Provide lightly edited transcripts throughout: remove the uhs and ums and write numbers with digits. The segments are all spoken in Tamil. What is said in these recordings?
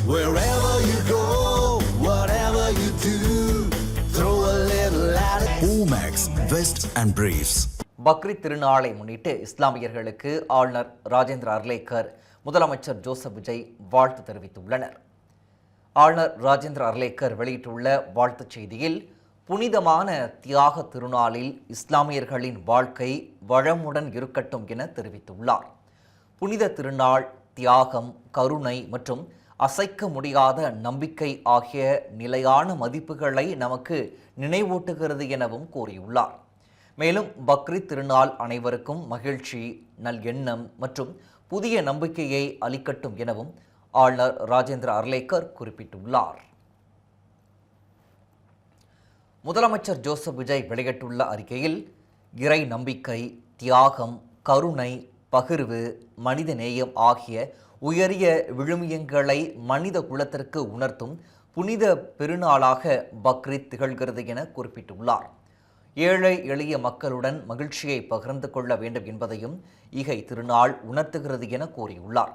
Wherever you go, whatever you do, throw a little at it. Omax, Vest and Briefs. Bakrid திருநாளை முன்னிட்டு இஸ்லாமியர்களுக்கு ஆளுநர் ராஜேந்திர அர்லேக்கர், முதலமைச்சர் ஜோசப் விஜய் வாழ்த்து தெரிவித்துள்ளனர். ஆளுநர் ராஜேந்திர அர்லேக்கர் வெளியிட்டுள்ள வாழ்த்துச் செய்தியில், புனிதமான தியாக திருநாளில் இஸ்லாமியர்களின் வாழ்க்கை வளமுடன் இருக்கட்டும் என தெரிவித்துள்ளார். புனித திருநாள் தியாகம், கருணை மற்றும் அசைக்க முடியாத நம்பிக்கை ஆகிய நிலையான மதிப்புகளை நமக்கு நினைவூட்டுகிறது எனவும் கூறியுள்ளார். மேலும் பக்ரீத் திருநாள் அனைவருக்கும் மகிழ்ச்சி, நல் எண்ணம் மற்றும் புதிய நம்பிக்கையை அளிக்கட்டும் எனவும் ஆளுநர் ராஜேந்திர அர்லேக்கர் குறிப்பிட்டுள்ளார். முதலமைச்சர் ஜோசப் விஜய் வெளியிட்டுள்ள அறிக்கையில், இறை நம்பிக்கை, தியாகம், கருணை, பகிர்வு, மனித நேயம் ஆகிய உயரிய விழுமியங்களை மனித குலத்திற்கு உணர்த்தும் புனித பெருநாளாக பக்ரீத் திகழ்கிறது என குறிப்பிட்டுள்ளார். ஏழை எளிய மக்களுடன் மகிழ்ச்சியை பகிர்ந்து கொள்ள வேண்டும் என்பதையும் இகை திருநாள் உணர்த்துகிறது என கூறியுள்ளார்.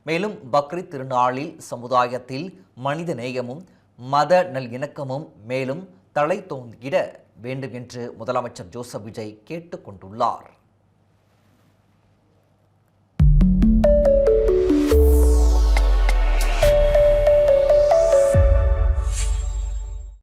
மேலும் பக்ரீத் திருநாளில் சமுதாயத்தில் மனித நேயமும் மத நல்லிணக்கமும் மேலும் தலை தோங்கிட வேண்டும் என்று முதலமைச்சர் ஜோசப் விஜய் கேட்டுக்கொண்டுள்ளார்.